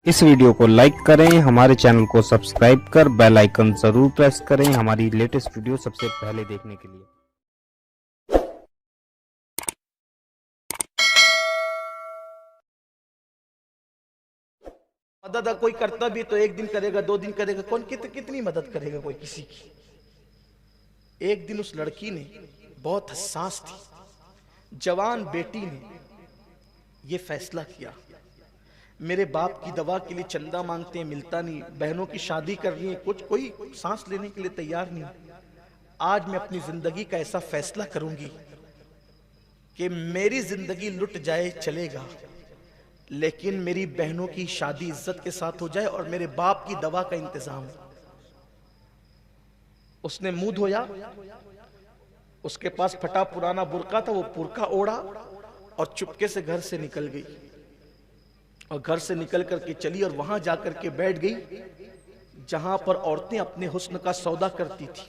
इस वीडियो को लाइक करें, हमारे चैनल को सब्सक्राइब कर बेल आइकन जरूर प्रेस करें हमारी लेटेस्ट वीडियो सबसे पहले देखने के लिए। मदद कोई करता भी तो एक दिन करेगा, 2 दिन करेगा, कौन कितनी मदद करेगा कोई किसी की। एक दिन उस लड़की ने, बहुत हसास थी, जवान बेटी ने ये फैसला किया, मेरे बाप की दवा के लिए चंदा मांगते हैं, मिलता नहीं, बहनों की शादी कर रही है, कुछ कोई सांस लेने के लिए तैयार नहीं। आज मैं अपनी जिंदगी का ऐसा फैसला करूंगी कि मेरी जिंदगी लुट जाए चलेगा, लेकिन मेरी बहनों की शादी इज्जत के साथ हो जाए और मेरे बाप की दवा का इंतजाम। उसने मुंह धोया, उसके पास फटा पुराना बुर्का था, वो बुर्का ओढ़ा और चुपके से घर से निकल गई। और घर से निकल करके चली और वहां जाकर के बैठ गई जहां पर औरतें अपने हुस्न का सौदा करती थी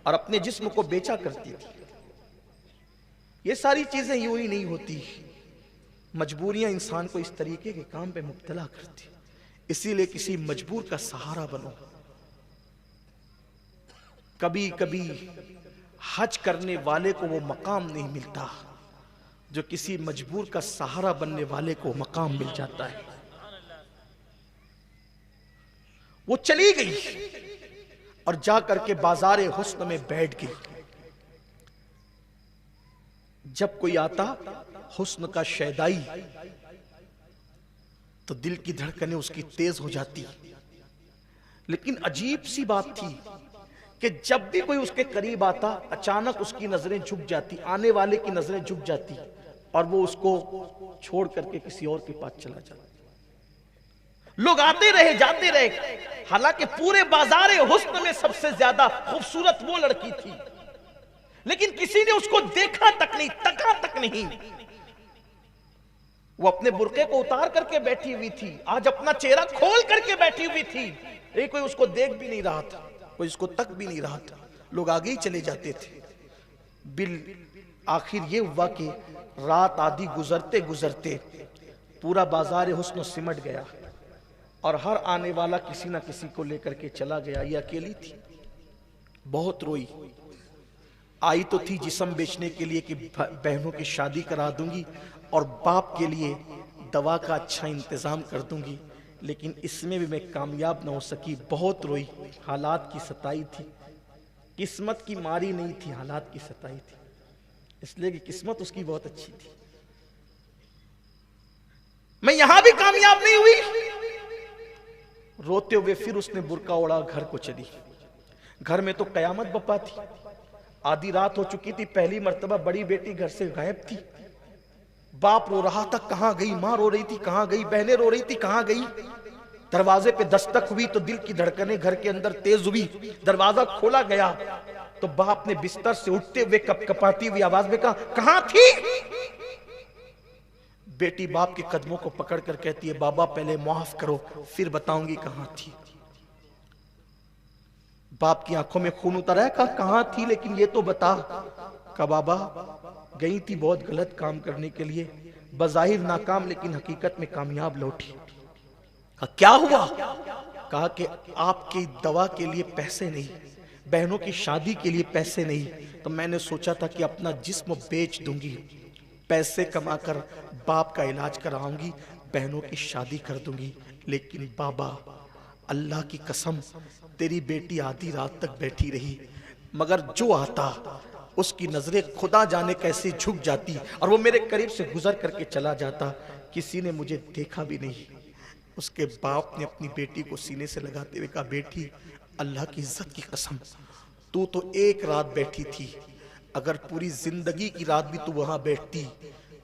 और अपने जिस्म को बेचा करती थी। ये सारी चीजें यूं ही नहीं होती, मजबूरियां इंसान को इस तरीके के काम पे मुब्तला करती। इसीलिए किसी मजबूर का सहारा बनो। कभी कभी हज करने वाले को वो मकाम नहीं मिलता जो किसी मजबूर का सहारा बनने वाले को मकाम मिल जाता है। वो चली गई और जा करके बाजारे हुस्न में बैठ गई। जब कोई आता हुस्न का शैदाई तो दिल की धड़कनें उसकी तेज हो जाती। लेकिन अजीब सी बात थी कि जब भी कोई उसके करीब आता अचानक उसकी नजरें झुक जाती, आने वाले की नजरें झुक जाती और वो उसको छोड़ करके किसी और के पास चला जाता। लोग आते रहे जाते रहे, हालांकि पूरे बाजारे हुस्न में सबसे ज्यादा खूबसूरत वो लड़की थी, लेकिन किसी ने उसको देखा तक नहीं, तका तक नहीं। वो अपने बुर्के को उतार करके बैठी हुई थी, आज अपना चेहरा खोल करके बैठी हुई थी, लेकिन कोई उसको देख भी नहीं रहा था, कोई उसको तक भी नहीं रहा था। लोग आगे ही चले जाते थे। बिल आखिर ये हुआ कि रात आधी गुजरते गुजरते पूरा बाजार हुस्न सिमट गया और हर आने वाला किसी ना किसी को लेकर के चला गया। ये अकेली थी, बहुत रोई। आई तो थी जिस्म बेचने के लिए कि बहनों की शादी करा दूंगी और बाप के लिए दवा का अच्छा इंतजाम कर दूंगी, लेकिन इसमें भी मैं कामयाब ना हो सकी। बहुत रोई, हालात की सताई थी, किस्मत की मारी नहीं थी, हालात की सताई थी, इसलिए कि किस्मत उसकी बहुत अच्छी थी। मैं यहां भी कामयाब नहीं हुई। रोते हुए फिर उसने बुर्का ओढ़ा, घर को चली। घर में तो कयामत बप्पा थी। आधी रात हो चुकी थी, पहली मर्तबा बड़ी बेटी घर से गायब थी। बाप रो रहा था, कहां गई? मां रो रही थी, कहां गई? बहनें रो रही थी, कहां गई? दरवाजे पे दस्तक हुई तो दिल की धड़कनें घर के अंदर तेज हुई। दरवाजा खोला गया तो बाप ने बिस्तर से उठते हुए कपकपाती हुई आवाज में कहा, कहां थी? बेटी बाप के कदमों को पकड़ कर कहती है, बाबा पहले माफ करो फिर बताऊंगी कहां थी। बाप की आंखों में खून उतर आया, कहा कहां थी लेकिन ये तो बता। कहा बाबा गई थी बहुत गलत काम करने के लिए, बज़ाहिर नाकाम लेकिन हकीकत में कामयाब लौटी। कहा क्या हुआ? कहा कि आपकी दवा के लिए पैसे नहीं, बहनों की शादी के लिए पैसे नहीं, तो मैंने सोचा था कि अपना जिस्म बेच दूंगी, पैसे कमाकर बाप का इलाज कराऊंगी, बहनों की शादी कर दूंगी। लेकिन बाबा अल्लाह की कसम तेरी बेटी आधी रात तक बैठी रही, मगर जो आता उसकी नजरें खुदा जाने कैसे झुक जाती और वो मेरे करीब से गुजर करके चला जाता, किसी ने मुझे देखा भी नहीं। उसके बाप ने अपनी बेटी को सीने से लगाते हुए कहा, बेटी अल्लाह की इज्जत की कसम तू तो एक रात बैठी थी, अगर पूरी जिंदगी की रात भी तू वहां बैठती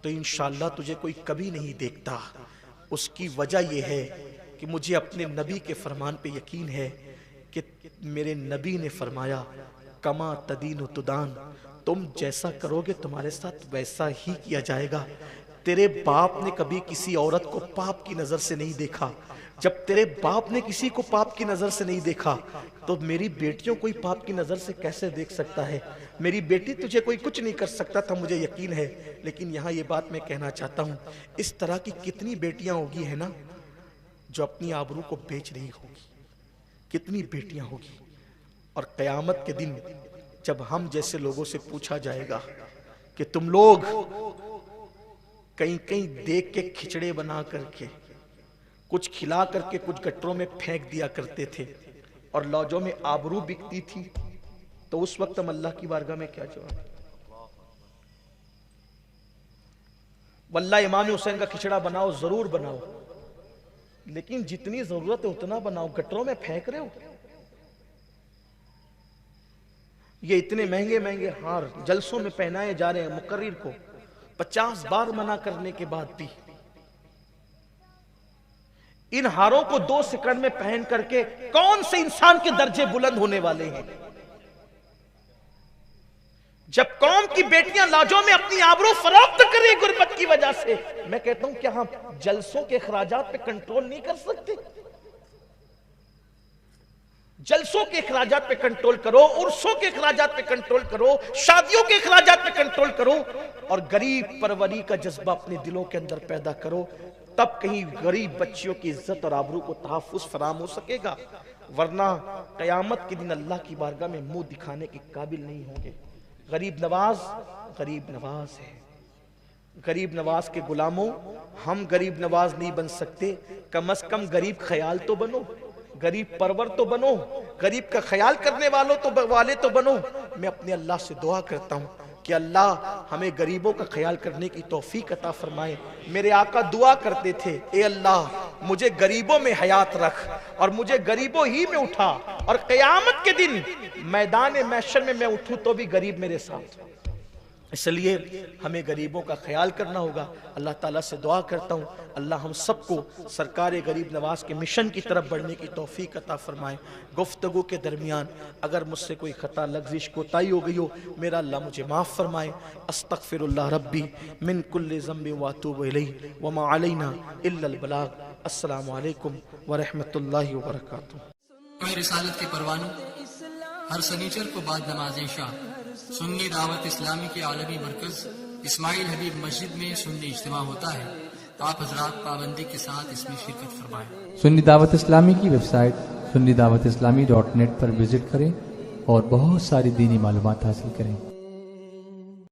तो इंशाअल्लाह तुझे कोई कभी नहीं देखता। उसकी वजह यह है कि मुझे अपने नबी के फरमान पे यकीन है कि मेरे नबी ने फरमाया, कमा तदीन तुदान, तुम जैसा करोगे तुम्हारे साथ वैसा ही किया जाएगा। तेरे बाप ने कभी किसी औरत को पाप की नजर से नहीं देखा, जब तेरे बाप ने किसी को पाप की नजर से नहीं देखा तो मेरी बेटियों को पाप की नजर से कैसे देख सकता है? मेरी बेटी तुझे कोई कुछ नहीं कर सकता था, मुझे यकीन है। लेकिन यहाँ ये बात मैं कहना चाहता हूँ, इस तरह की कितनी बेटियां होगी है ना, जो अपनी आबरू को बेच रही होगी, कितनी बेटियां होगी। और कयामत के दिन जब हम जैसे लोगों से पूछा जाएगा कि तुम लोग कहीं कहीं देख के खिचड़े बना करके कुछ खिला करके कुछ गट्टरों में फेंक दिया करते थे और लौजों में आबरू बिकती थी, तो उस वक्त हम अल्लाह की बारगाह में क्या जवाब? वल्लाह इमाम हुसैन का खिचड़ा बनाओ, जरूर बनाओ, लेकिन जितनी जरूरत है उतना बनाओ। गट्टरों में फेंक रहे हो। ये इतने महंगे महंगे हार जलसों में पहनाए जा रहे हैं। मुकर्रिर को 50 बार मना करने के बाद भी इन हारों को 2 सेकंड में पहन करके कौन से इंसान के दर्जे बुलंद होने वाले हैं? जब कौम की बेटियां लाजों में अपनी आबरू फरोख्त करें गुर्बत की वजह से, मैं कहता हूं क्या हम जलसों के अखराजात पे कंट्रोल नहीं कर सकते? जलसों के अखराजात पे कंट्रोल करो, उर्सों के अखराजात पे कंट्रोल करो, शादियों के अखराजात पे कंट्रोल करो और गरीब परवरी का जज्बा अपने दिलों के अंदर पैदा करो। तब कहीं गरीब बच्चियों की इज्जत और आबरू को तहफ्फुज फराम हो सकेगा, वरना कयामत के दिन अल्लाह की बारगाह में मुंह दिखाने के काबिल नहीं होंगे। गरीब नवाज है। गरीब नवाज के गुलामों, हम गरीब नवाज नहीं बन सकते, कम से कम गरीब ख्याल तो बनो, गरीब परवर तो बनो, गरीब का ख्याल करने वाले तो बनो। मैं अपने अल्लाह से दुआ करता हूँ कि अल्लाह हमें गरीबों का ख्याल करने की तौफीक अता फरमाए। मेरे आका दुआ करते थे, ए अल्लाह मुझे गरीबों में हयात रख और मुझे गरीबों ही में उठा, और क़यामत के दिन मैदान महशर में मैं उठूं तो भी गरीब मेरे साथ। इसलिए हमें गरीबों का ख्याल करना होगा। अल्लाह ताला से दुआ करता हूँ अल्लाह हम सबको सरकार गरीब नवाज के मिशन की तरफ बढ़ने की तौफीक अता फरमाए। गुफ्तगू के दरमियान अगर मुझसे कोई खता लग़्ज़िश कोताही हो गई हो, मेरा अल्लाह मुझे माफ़ फरमाए। अस्तग़फिरुल्लाह रब्बी मिन कुल्लि ज़ंबि व अतूबु इलैहि व मा अलैना इल्लल बलाग। अस्सलामु अलैकुम व रहमतुल्लाहि व बरकातुहू। रिसालत के परवानों, हर सनीचर को बाद नमाज इशा सुन्नी दावत इस्लामी के आलमी मरकज इस्माइल हबीब मस्जिद में सुन्नी इज्तिमा होता है। आप हजरात पाबंदी के साथ इसमें शिरकत फरमाएं। सुन्नी दावत इस्लामी की वेबसाइट sunnidawatislamI.net पर विजिट करें और बहुत सारी दीनी मालूमात हासिल करें।